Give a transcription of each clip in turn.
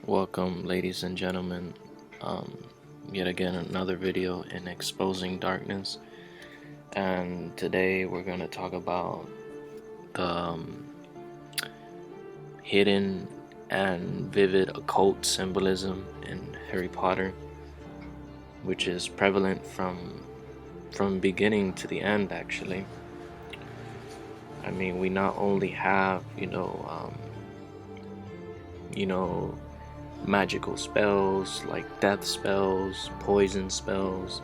Welcome, ladies and gentlemen. Um, Yet again, another video in exposing darkness. And today we're going to talk about the hidden and vivid occult symbolism in Harry Potter, which is prevalent from beginning to the end. Actually, I mean, we not only have you know magical spells like death spells, poison spells,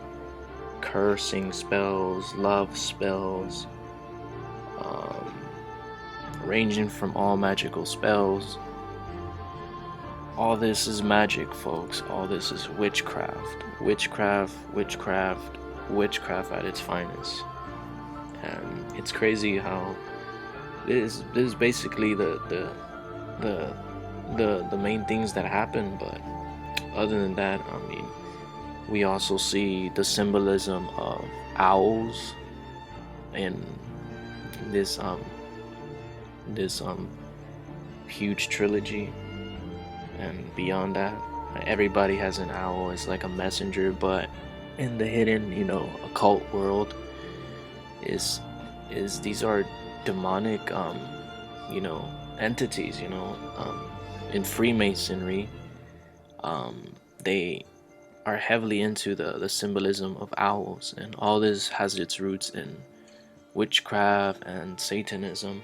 cursing spells, love spells, um, ranging from all magical spells. All this is magic, folks. All this is witchcraft. Witchcraft, witchcraft, witchcraft at its finest. And it's crazy how this is basically the the main things that happen, but other than that, I mean, we also see the symbolism of owls in this this huge trilogy, and beyond that, everybody has an owl. It's like a messenger, but in the hidden, occult world, is these are demonic you know entities. In Freemasonry, they are heavily into the symbolism of owls, and all this has its roots in witchcraft and Satanism,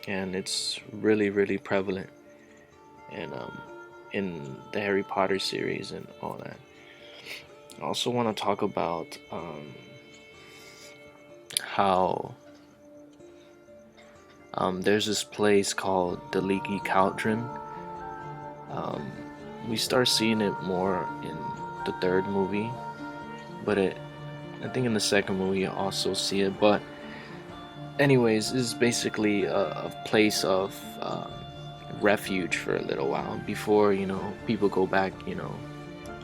and it's really prevalent in the Harry Potter series and all that. I also want to talk about how there's this place called the Leaky Cauldron. Um, we start seeing it more in the third movie, but I think in the second movie you also see it. But anyways, this is basically a place of refuge for a little while before people go back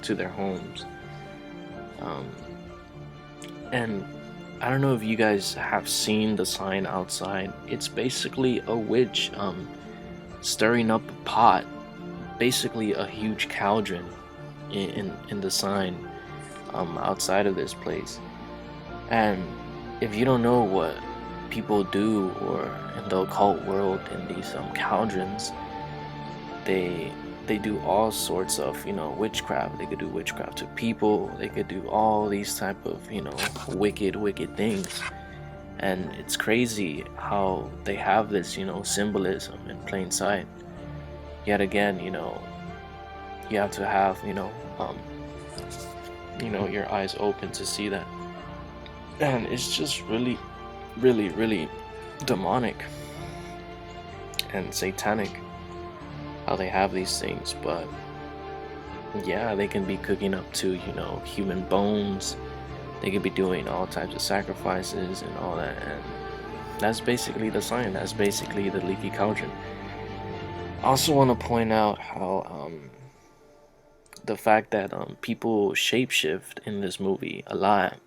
to their homes. Um, and I don't know if you guys have seen the sign outside. It's basically a witch stirring up a pot, basically a huge cauldron in the sign outside of this place. And if you don't know what people do or in the occult world in these cauldrons, they do all sorts of witchcraft. They could do witchcraft to people. They could do all these type of wicked things. And it's crazy how they have this symbolism in plain sight. Yet again, you have to have your eyes open to see that. And it's just really demonic and satanic how they have these things. But yeah, they can be cooking up to human bones. They could be doing all types of sacrifices and all that, and that's basically the sign. That's basically the Leaky Cauldron. I also want to point out how the fact that people shapeshift in this movie a lot,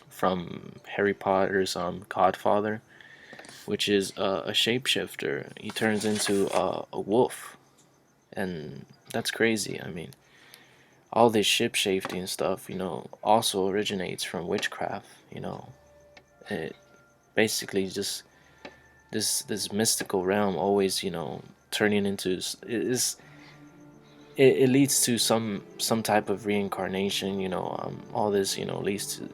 from Harry Potter's Godfather, which is a shapeshifter. He turns into a wolf, and that's crazy. I mean, all this ship shifting stuff, also originates from witchcraft. It basically just this mystical realm always, turning into it leads to some type of reincarnation. All this, leads to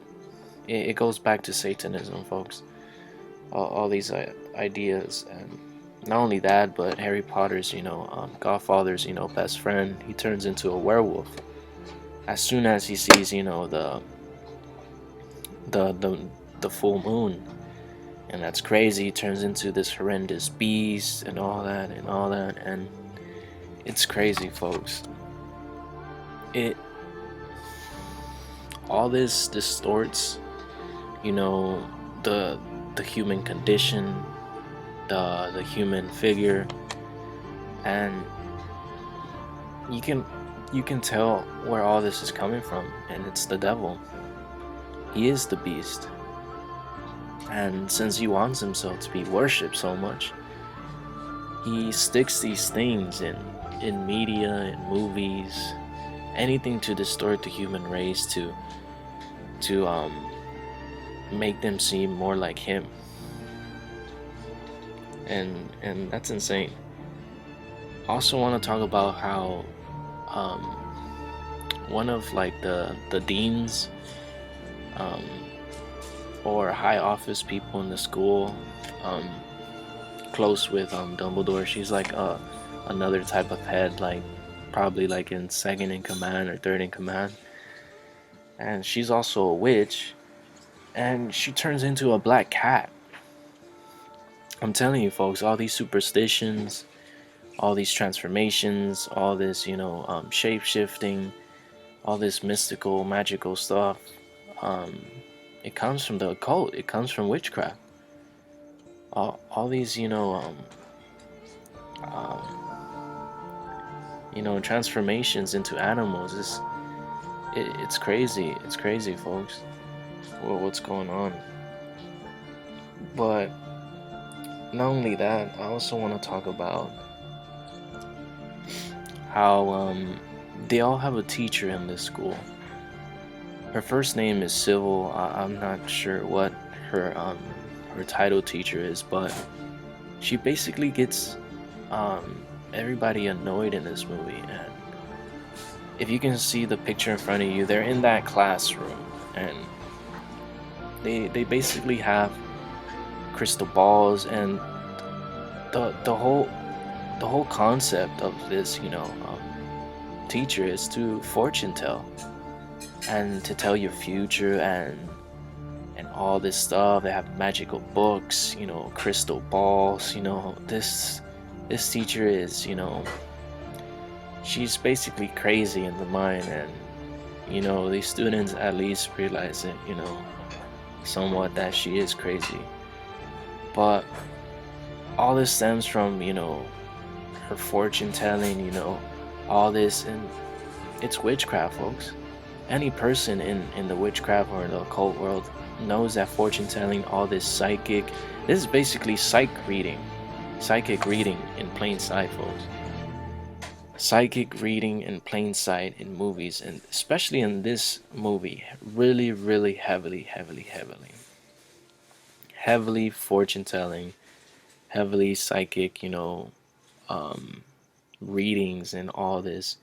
it goes back to Satanism, folks. All these ideas, and not only that, but Harry Potter's, Godfather's, best friend, he turns into a werewolf as soon as he sees, the the full moon, and that's crazy. He turns into this horrendous beast and all that, and it's crazy, folks. It all this distorts, the human condition, the human figure, and you can tell where all this is coming from, and it's the devil. He is the beast, and since he wants himself to be worshipped so much, he sticks these things in in media, in movies, anything to distort the human race, to make them seem more like him. And that's insane. Also want to talk about how um, one of like the deans, um, or high office people in the school, um, close with Dumbledore. She's like another type of head, like probably like in second in command or third in command. And she's also a witch, and she turns into a black cat. I'm telling you, folks, all these superstitions, all these transformations, all this, shape shifting, all this mystical, magical stuff. Um, it comes from the occult. It comes from witchcraft. All these, um, transformations into animals. It's crazy. It's crazy, folks. What's going on? But not only that, I also want to talk about how they all have a teacher in this school. Her first name is Civil. I'm not sure what her title teacher is, but she basically gets everybody annoyed in this movie. And if you can see the picture in front of you, they're in that classroom, and they basically have crystal balls, and the whole concept of this teacher is to fortune tell and to tell your future and all this stuff. They have magical books, crystal balls. This teacher is, she's basically crazy in the mind, and these students at least realize it, somewhat, that she is crazy. But all this stems from, her fortune telling, all this, and it's witchcraft, folks. Any person in the witchcraft or in the occult world knows that fortune telling, all this this is basically psychic reading in plain sight, folks. Psychic reading in plain sight in movies, and especially in this movie, really, really heavily fortune telling, heavily psychic, readings and all this.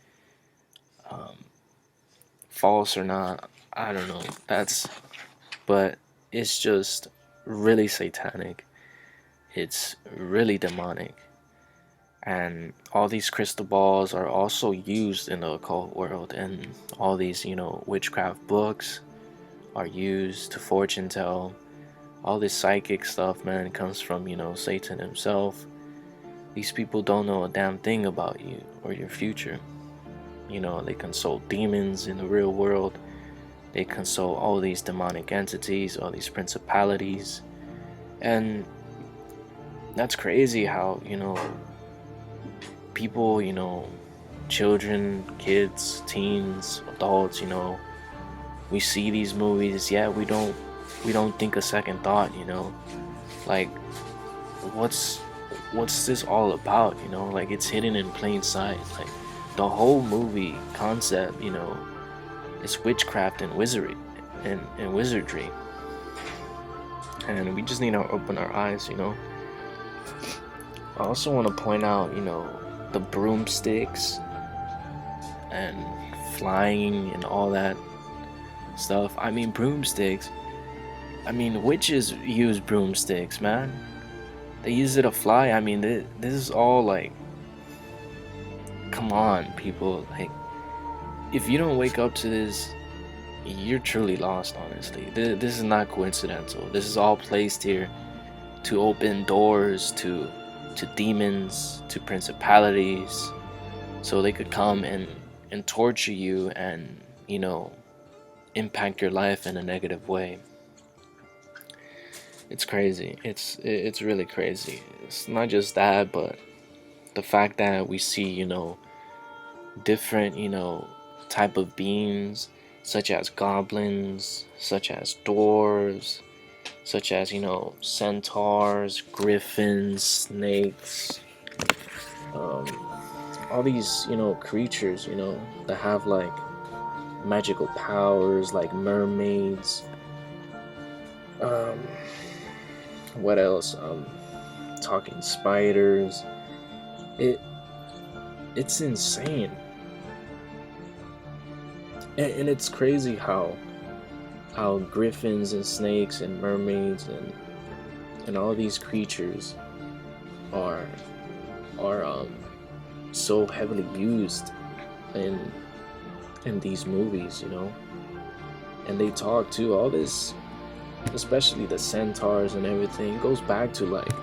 False or not, I don't know. But it's just really satanic. It's really demonic. And all these crystal balls are also used in the occult world, and all these, witchcraft books are used to fortune tell. All this psychic stuff, man, comes from, Satan himself. These people don't know a damn thing about you or your future. They consult demons in the real world. They consult all these demonic entities, all these principalities. And that's crazy how, people, children, kids, teens, adults, we see these movies, yeah, we don't think a second thought, like, what's this all about, like, it's hidden in plain sight. Like, the whole movie concept, is witchcraft and wizardry, and wizardry, and we just need to open our eyes. I also want to point out, the broomsticks and flying and all that stuff. I mean, broomsticks. I mean, witches use broomsticks, man. They use it to fly. I mean, this is all like, come on, people. Like, if you don't wake up to this, you're truly lost, honestly. This is not coincidental. This is all placed here to open doors to demons, to principalities, so they could come and torture you and, impact your life in a negative way. It's crazy. It's really crazy. It's not just that, but the fact that we see, different, type of beings, such as goblins, such as dwarves, such as, centaurs, griffins, snakes, all these, creatures, that have like magical powers, like mermaids. Um, what else? Talking spiders. It it's insane, and it's crazy how griffins and snakes and mermaids and all these creatures are are so heavily used in these movies, and they talk too. All this, especially the centaurs and everything, goes back to like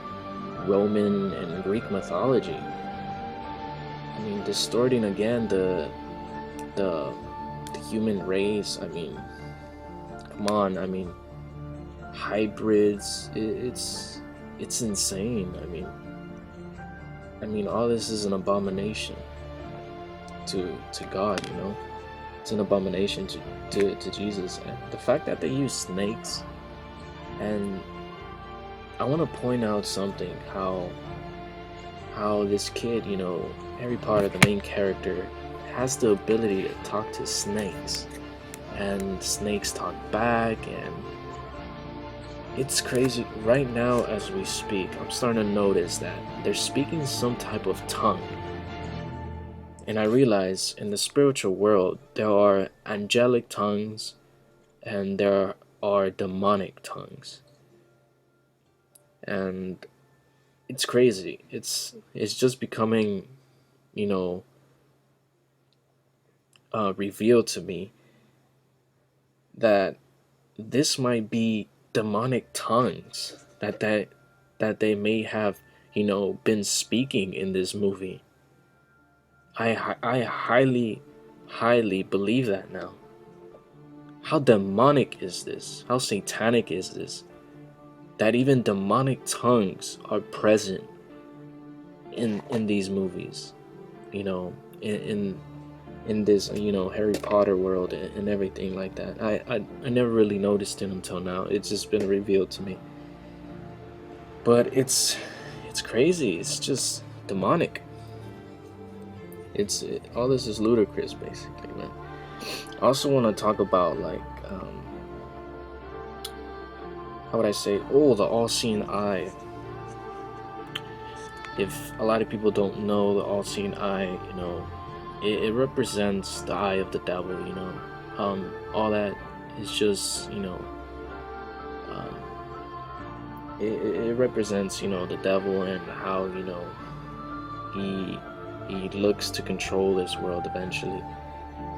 Roman and Greek mythology. I mean, distorting again the the human race. I mean, come on. I mean, hybrids. It's insane. I mean, all this is an abomination to God. It's an abomination to Jesus. And the fact that they use snakes, and I want to point out something, how this kid, Harry Potter, the main character, has the ability to talk to snakes, and snakes talk back, and it's crazy. Right now, as we speak, I'm starting to notice that they're speaking some type of tongue. And I realize in the spiritual world, there are angelic tongues and there are demonic tongues. And it's crazy. It's just becoming, you know, revealed to me that this might be demonic tongues that they may have, been speaking in this movie. I highly believe that now. How demonic is this? How satanic is this? That even demonic tongues are present in these movies, you know, in this, Harry Potter world and everything like that. I never really noticed it until now. It's just been revealed to me. But it's crazy. It's just demonic. All this is ludicrous, basically, man. I also want to talk about like how would I say? Oh, the all-seeing eye. If a lot of people don't know, the all-seeing eye, it represents the eye of the devil. All that is just, um, it represents, the devil, and how, he looks to control this world eventually.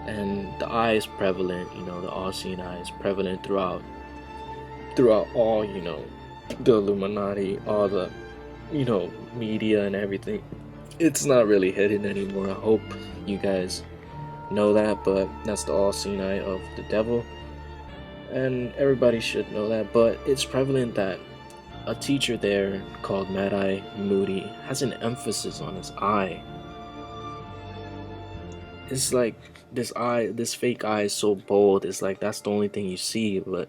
And the eye is prevalent, the all-seeing eye is prevalent throughout all, the Illuminati, all the, media and everything. It's not really hidden anymore. I hope you guys know that, but that's the all-seeing eye of the devil, and everybody should know that. But it's prevalent that a teacher there called Mad-Eye Moody has an emphasis on his eye. It's like this fake eye is so bold. It's like that's the only thing you see, but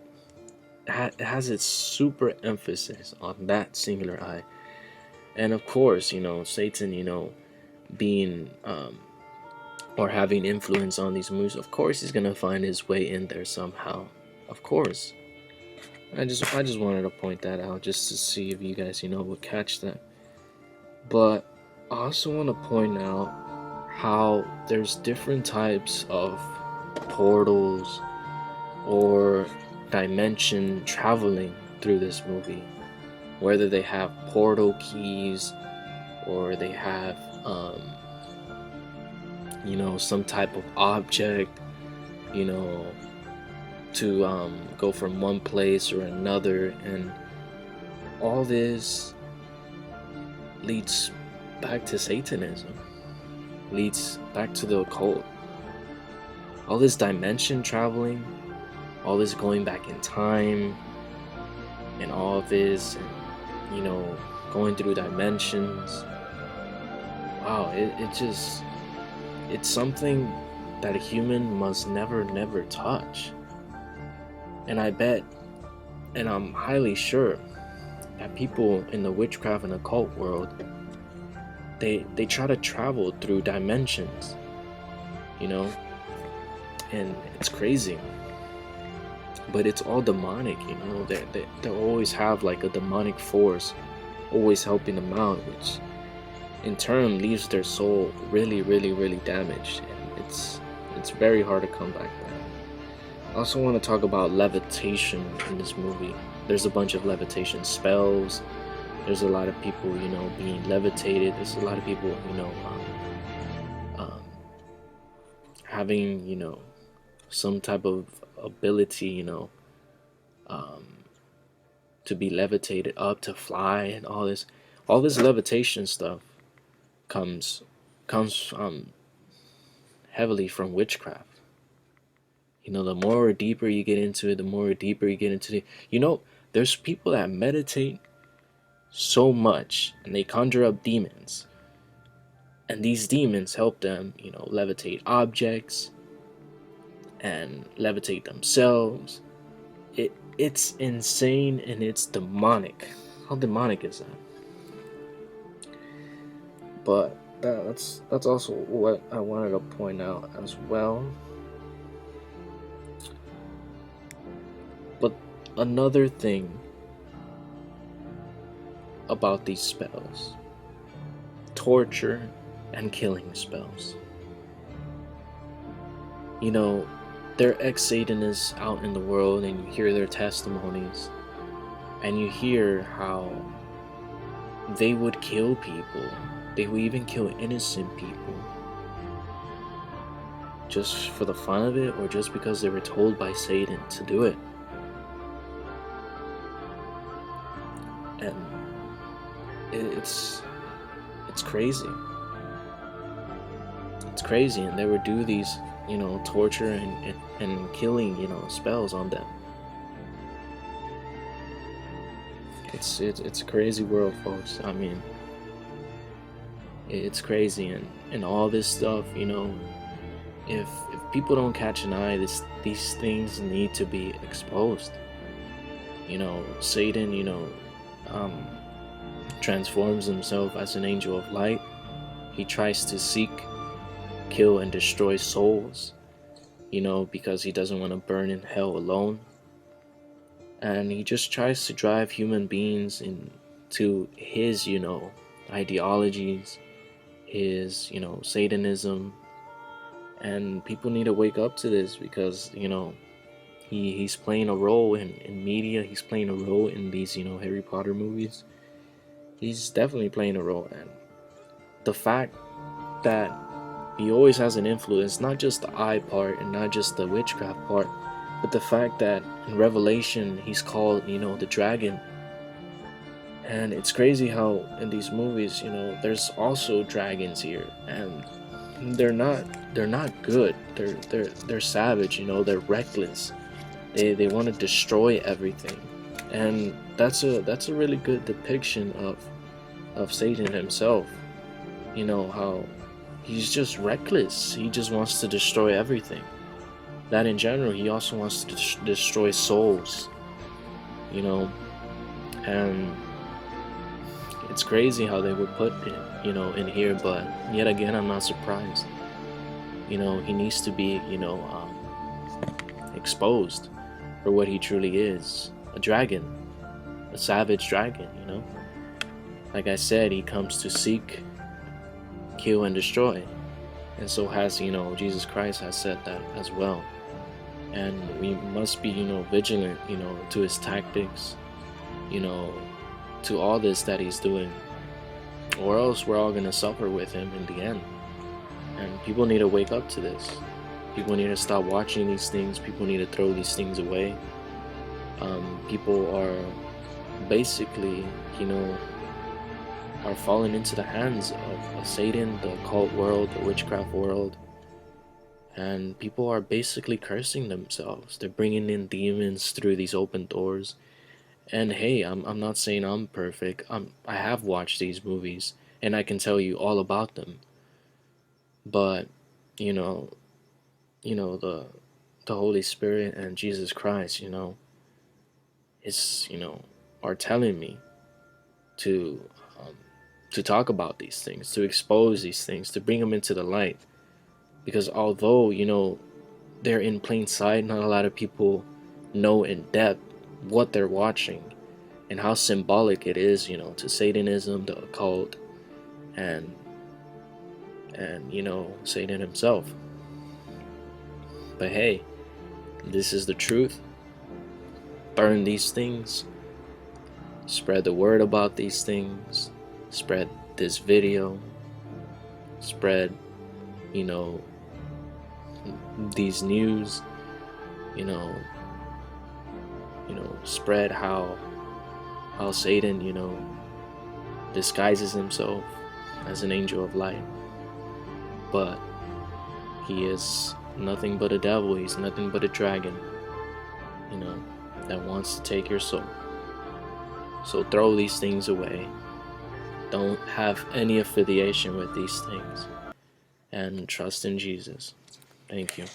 it has its super emphasis on that singular eye. And of course, Satan, being or having influence on these movies, of course he's gonna find his way in there somehow. Of course. I just wanted to point that out just to see if you guys, would catch that. But I also want to point out how there's different types of portals or dimension traveling through this movie. Whether they have portal keys or they have some type of object, to go from one place or another, and all this leads back to Satanism, leads back to the occult. All this dimension traveling, all this going back in time, and all of this, and going through dimensions. Wow, it's something that a human must never touch. And I bet, and I'm highly sure, that people in the witchcraft and occult world, they try to travel through dimensions, you know, and it's crazy. But it's all demonic, you know. They always have like a demonic force always helping them out, which in turn leaves their soul really, really, really damaged, and it's very hard to come back from. I also want to talk about levitation in this movie. There's a bunch of levitation spells. There's a lot of people, you know, being levitated. There's a lot of people, you know, having, you know, some type of ability, you know, to be levitated up, to fly, and all this levitation stuff comes comes heavily from witchcraft. You know, the more deeper you get into it, the more deeper you get into it. You know, there's people that meditate so much and they conjure up demons, and these demons help them, you know, levitate objects and levitate themselves. It's insane and it's demonic. How demonic is that? But that's also what I wanted to point out as well. But another thing about these spells, torture and killing spells. You know, they're ex-Satanists out in the world, and you hear their testimonies, and you hear how they would kill people. They would even kill innocent people just for the fun of it, or just because they were told by Satan to do it. And it's crazy. It's crazy, and they would do these, you know, torture and killing, you know, spells on them. It's a crazy world, folks. I mean, it's crazy, and all this stuff, you know, if people don't catch an eye, these things need to be exposed. You know, Satan, you know, transforms himself as an angel of light. He tries to seek, kill, and destroy souls, you know, because he doesn't want to burn in hell alone. And he just tries to drive human beings into his, you know, ideologies, his, you know, Satanism. And people need to wake up to this, because, you know, he's playing a role in media. He's playing a role in these, you know, Harry Potter movies. He's definitely playing a role. And the fact that he always has an influence, not just the eye part and not just the witchcraft part, but the fact that in Revelation he's called, you know, the dragon. And it's crazy how in these movies, you know, there's also dragons here, and they're not good. They're savage, you know, they're reckless. They want to destroy everything. And that's a really good depiction of Satan himself. You know, how he's just reckless. He just wants to destroy everything. That in general, he also wants to destroy souls. You know, and it's crazy how they would put it, you know, in here. But yet again, I'm not surprised. You know, he needs to be, you know, exposed for what he truly is: a dragon, a savage dragon. You know, like I said, he comes to seek, kill, and destroy. And so has, you know, Jesus Christ has said that as well. And we must be, you know, vigilant, you know, to his tactics, you know, to all this that he's doing, or else we're all going to suffer with him in the end. And people need to wake up to this. People need to stop watching these things. People need to throw these things away. People are basically, you know, are falling into the hands of Satan, the occult world, the witchcraft world. And people are basically cursing themselves. They're bringing in demons through these open doors. And hey, I'm not saying I'm perfect. I have watched these movies and I can tell you all about them. But you know, the Holy Spirit and Jesus Christ, you know, are telling me to to talk about these things, to expose these things, to bring them into the light. Because although, they're in plain sight, not a lot of people know in depth what they're watching and how symbolic it is, to Satanism, the occult, and Satan himself. But hey, this is the truth. Burn these things. Spread the word about these things. Spread this video. Spread, these news. Spread how Satan, disguises himself as an angel of light. But he is nothing but a devil. He's nothing but a dragon, that wants to take your soul. So throw these things away. Don't have any affiliation with these things. And trust in Jesus. Thank you.